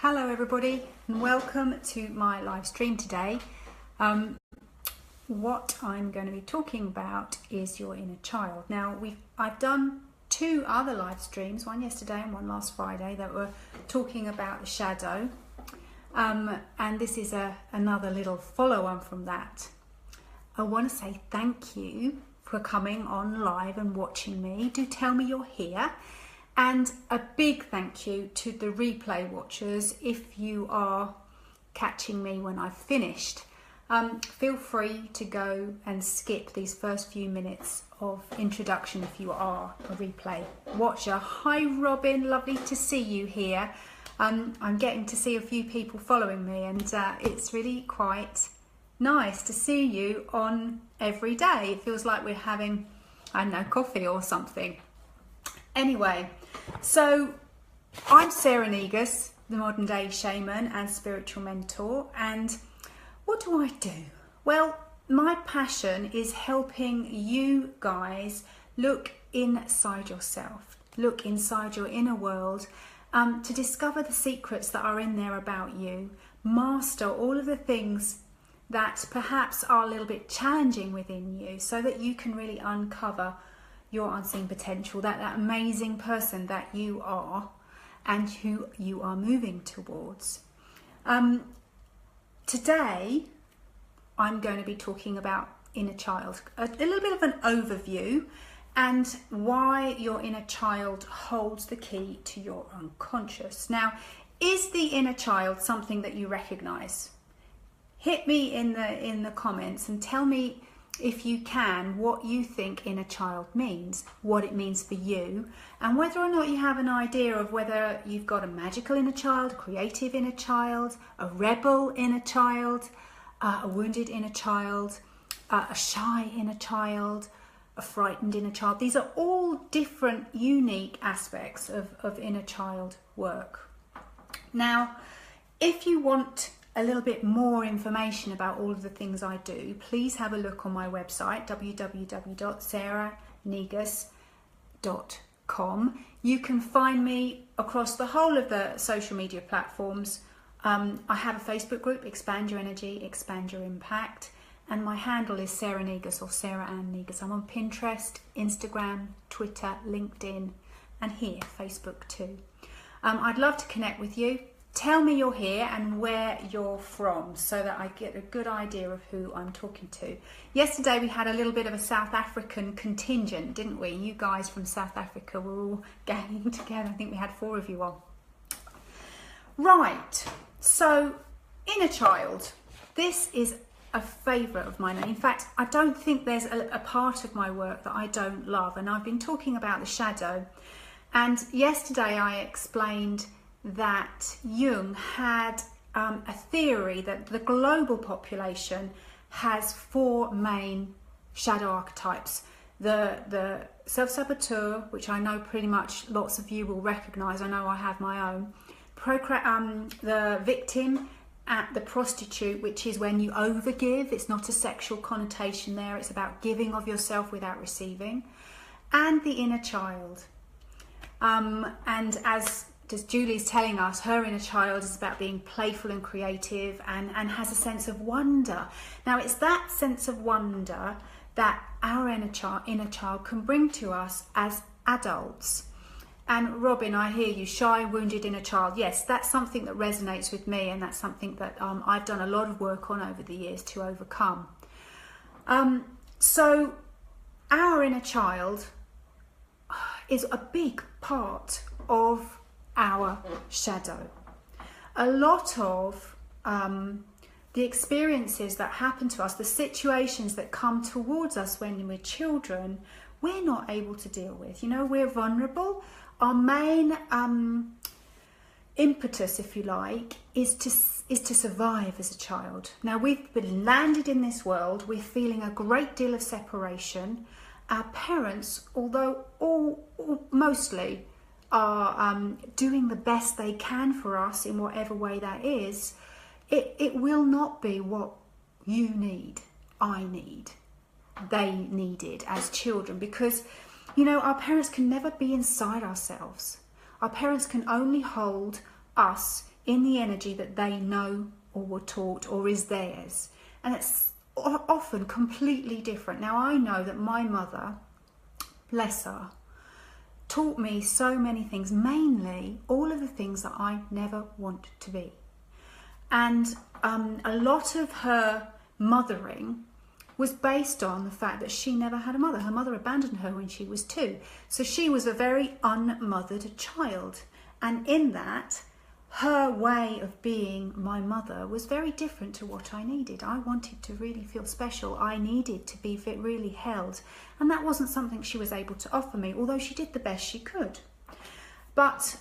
Hello everybody and welcome to my live stream today. What I'm going to be talking about is your inner child. Now I've done two other live streams, one yesterday and one last Friday, that were talking about the shadow, and this is another little follow-on from that. I want to say thank you for coming on live and watching me. Do tell me you're here. And a big thank you to the replay watchers. If you are catching me when I've finished, feel free to go and skip these first few minutes of introduction if you are a replay watcher. Hi Robin, lovely to see you here. I'm getting to see a few people following me, and it's really quite nice to see you on every day. It feels like we're having, I don't know, coffee or something. Anyway, so I'm Sarah Negus, the modern day shaman and spiritual mentor, and what do? Well, my passion is helping you guys look inside yourself, look inside your inner world, to discover the secrets that are in there about you, master all of the things that perhaps are a little bit challenging within you, so that you can really uncover your unseen potential, that amazing person that you are and who you are moving towards. Today I'm going to be talking about inner child, a little bit of an overview, and why your inner child holds the key to your unconscious. Now, is the inner child something that you recognize? Hit me in the comments and tell me, if you can, what you think inner child means, what it means for you, and whether or not you have an idea of whether you've got a magical inner child, a creative inner child, a rebel inner child, a wounded inner child, a shy inner child, a frightened inner child. These are all different, unique aspects of inner child work. Now, if you want a little bit more information about all of the things I do, please have a look on my website, www.sarahnegus.com. You can find me across the whole of the social media platforms. I have a Facebook group, Expand Your Energy, Expand Your Impact, and my handle is Sarah Negus or Sarah Ann Negus. I'm on Pinterest, Instagram, Twitter, LinkedIn, and here, Facebook too. I'd love to connect with you. Tell me you're here and where you're from, so that I get a good idea of who I'm talking to. Yesterday we had a little bit of a South African contingent, didn't we? You guys from South Africa were all ganging together. I think we had 4 of you on. Right, so inner child. This is a favourite of mine. In fact, I don't think there's a part of my work that I don't love. And I've been talking about the shadow. And yesterday I explained that Jung had a theory that the global population has 4 main shadow archetypes. The self-saboteur, which I know pretty much lots of you will recognise. I know I have my own. The victim, the prostitute, which is when you overgive. It's not a sexual connotation there. It's about giving of yourself without receiving. And the inner child. And as Julie's telling us, her inner child is about being playful and creative and has a sense of wonder. Now, it's that sense of wonder that our inner child can bring to us as adults. And Robin, I hear you, shy, wounded inner child. Yes, that's something that resonates with me, and that's something that I've done a lot of work on over the years to overcome. So our inner child is a big part of our shadow. A lot of the experiences that happen to us, the situations that come towards us when we're children, we're not able to deal with. You know, we're vulnerable. Our main impetus, if you like, is to survive as a child. Now, we've been landed in this world. We're feeling a great deal of separation. Our parents, although mostly are doing the best they can for us in whatever way that is, it will not be what you need, I need, they needed as children, because, you know, our parents can never be inside ourselves. Our parents can only hold us in the energy that they know or were taught or is theirs. And it's often completely different. Now, I know that my mother, bless her, taught me so many things, mainly all of the things that I never want to be. And a lot of her mothering was based on the fact that she never had a mother. Her mother abandoned her when she was 2. So she was a very unmothered child. And in that, her way of being my mother was very different to what I needed. I wanted to really feel special. I needed to be really held. And that wasn't something she was able to offer me, although she did the best she could. But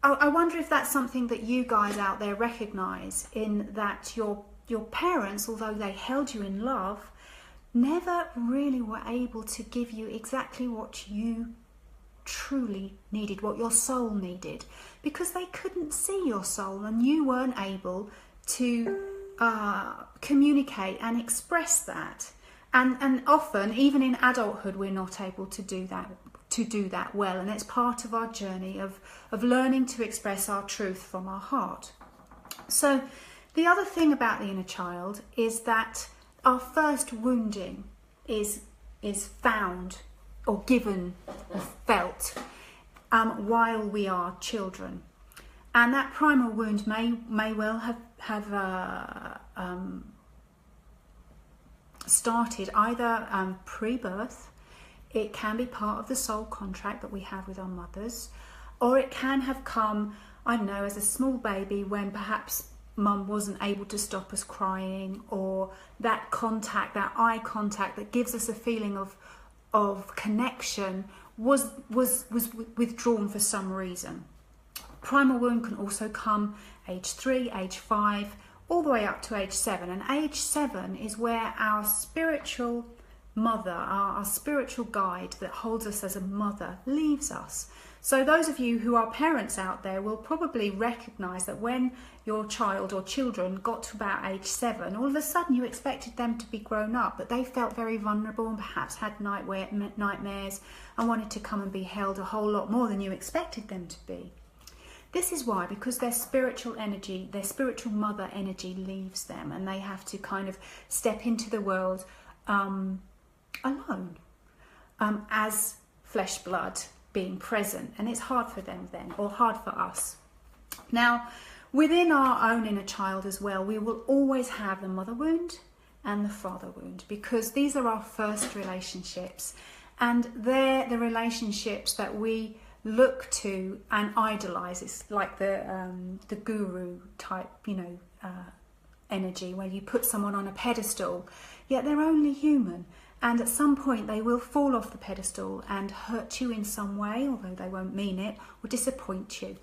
I wonder if that's something that you guys out there recognise, in that your parents, although they held you in love, never really were able to give you exactly what you truly needed, what your soul needed, because they couldn't see your soul and you weren't able to communicate and express that. And often, even in adulthood, we're not able to do that well, and it's part of our journey of learning to express our truth from our heart. So the other thing about the inner child is that our first wounding is found or given or felt while we are children, and that primal wound may well have started either pre-birth. It can be part of the soul contract that we have with our mothers, or it can have come, I don't know, as a small baby when perhaps mum wasn't able to stop us crying, or that contact, that eye contact that gives us a feeling of connection was withdrawn for some reason. Primal wound can also come age 3, age 5, all the way up to age 7. And age 7 is where our spiritual mother, our spiritual guide that holds us as a mother, leaves us. So those of you who are parents out there will probably recognise that when your child or children got to about age 7, all of a sudden you expected them to be grown up, but they felt very vulnerable and perhaps had nightmares and wanted to come and be held a whole lot more than you expected them to be. This is why, because their spiritual energy, their spiritual mother energy leaves them, and they have to kind of step into the world alone, as flesh blood being present, and it's hard for them then, or hard for us. Now, within our own inner child as well, we will always have the mother wound and the father wound, because these are our first relationships, and they're the relationships that we look to and idolize. It's like the guru type, energy, where you put someone on a pedestal, yet they're only human. And at some point they will fall off the pedestal and hurt you in some way, although they won't mean it, or disappoint you.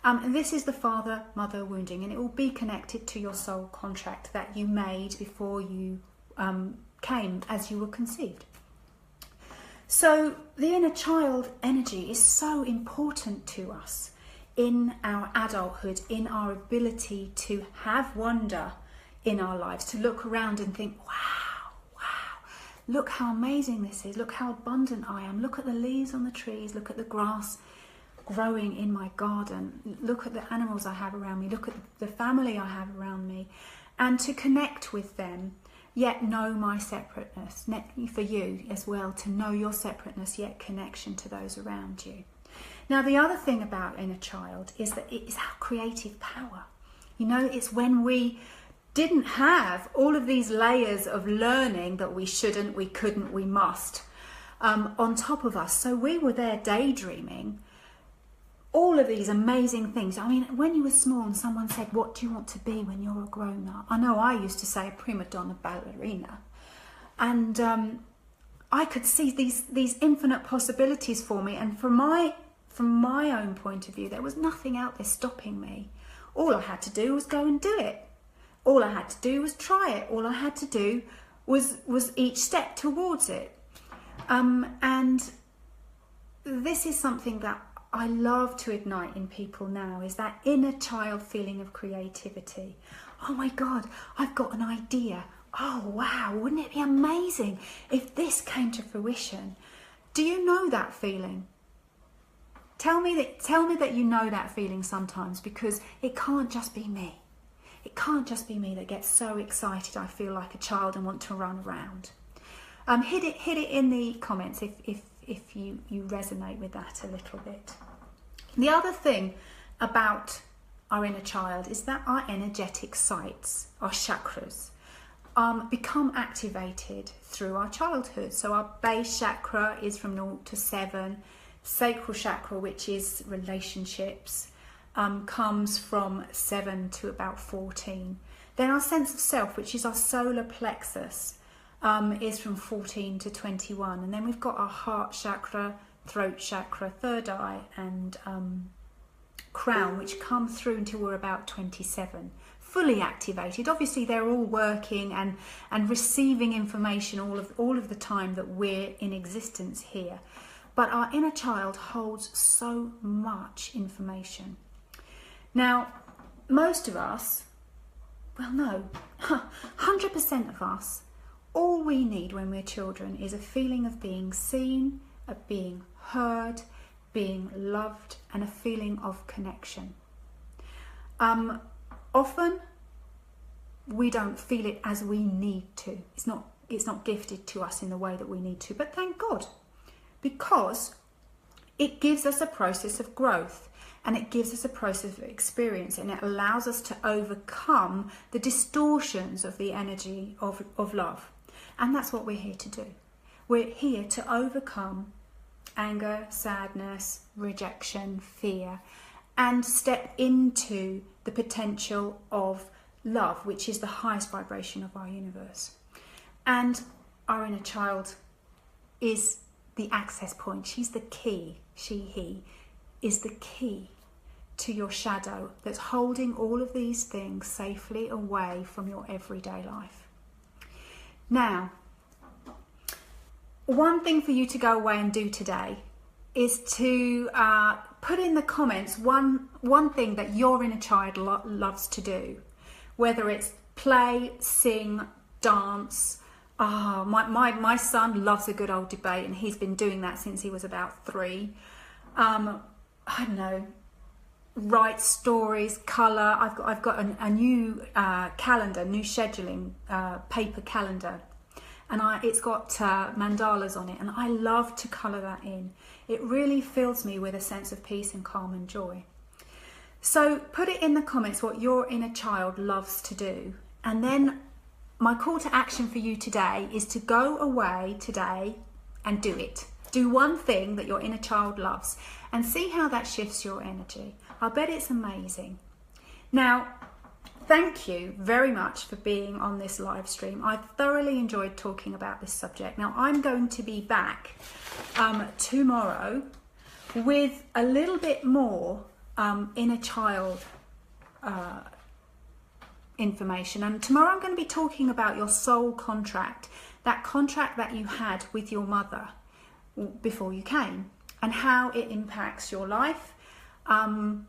And this is the father-mother wounding, and it will be connected to your soul contract that you made before you came, as you were conceived. So the inner child energy is so important to us in our adulthood, in our ability to have wonder in our lives, to look around and think, wow, look how amazing this is, look how abundant I am, look at the leaves on the trees, look at the grass growing in my garden, look at the animals I have around me, look at the family I have around me, and to connect with them, yet know my separateness, for you as well, to know your separateness, yet connection to those around you. Now, the other thing about inner child is that it is our creative power. It's when we didn't have all of these layers of learning that we shouldn't, we couldn't, we must on top of us. So we were there daydreaming all of these amazing things. I mean, when you were small and someone said, what do you want to be when you're a grown-up? I know I used to say a prima donna ballerina. And I could see these infinite possibilities for me. And from my own point of view, there was nothing out there stopping me. All I had to do was go and do it. All I had to do was try it. All I had to do was each step towards it. And this is something that I love to ignite in people now, is that inner child feeling of creativity. Oh my God, I've got an idea. Oh wow, wouldn't it be amazing if this came to fruition? Do you know that feeling? Tell me that you know that feeling sometimes, because it can't just be me. It can't just be me that gets so excited I feel like a child and want to run around. Hit it in the comments if you resonate with that a little bit. The other thing about our inner child is that our energetic sites, our chakras, become activated through our childhood. So our base chakra is from 0 to 7. Sacral chakra, which is relationships, comes from 7 to about 14. Then our sense of self, which is our solar plexus, is from 14 to 21. And then we've got our heart chakra, throat chakra, third eye, and crown, which come through until we're about 27. Fully activated. Obviously they're all working and receiving information all of the time that we're in existence here. But our inner child holds so much information. Now, most of us, well no, 100% of us, all we need when we're children is a feeling of being seen, of being heard, being loved, and a feeling of connection. Often we don't feel it as we need to. It's not gifted to us in the way that we need to, but thank God, because it gives us a process of growth, and it gives us a process of experience, and it allows us to overcome the distortions of the energy of love. And that's what we're here to do. We're here to overcome anger, sadness, rejection, fear, and step into the potential of love, which is the highest vibration of our universe. And our inner child is the access point. She's the key. He is the key to your shadow that's holding all of these things safely away from your everyday life. Now, one thing for you to go away and do today is to put in the comments one thing that your inner child loves to do, whether it's play, sing, dance. My son loves a good old debate, and he's been doing that since he was about 3. I don't know, write stories, colour. I've got a new calendar, new scheduling paper calendar, and it's got mandalas on it, and I love to colour that in. It really fills me with a sense of peace and calm and joy. So put it in the comments what your inner child loves to do, and then my call to action for you today is to go away today and do it. Do one thing that your inner child loves and see how that shifts your energy. I bet it's amazing. Now, thank you very much for being on this live stream. I thoroughly enjoyed talking about this subject. Now, I'm going to be back tomorrow with a little bit more inner child information. And tomorrow I'm going to be talking about your soul contract, that contract that you had with your mother before you came, and how it impacts your life, and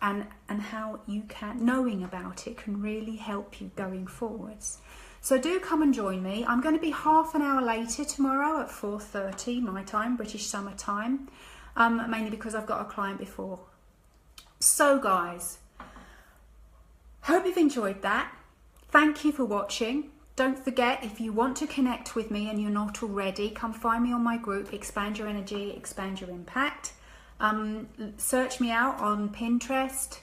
how you can, knowing about it can really help you going forwards. So do come and join me. I'm going to be half an hour later tomorrow at 4:30 my time, British summer time, mainly because I've got a client before. So guys, hope you've enjoyed that. Thank you for watching. Don't forget, if you want to connect with me and you're not already, come find me on my group, Expand Your Energy, Expand Your Impact. Search me out on Pinterest,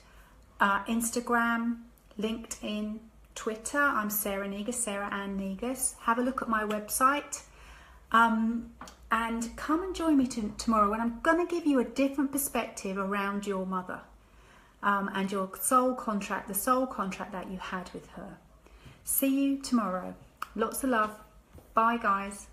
Instagram, LinkedIn, Twitter. I'm Sarah Negus, Sarah Ann Negus. Have a look at my website. And come and join me tomorrow when I'm going to give you a different perspective around your mother, and your soul contract, the soul contract that you had with her. See you tomorrow. Lots of love. Bye, guys.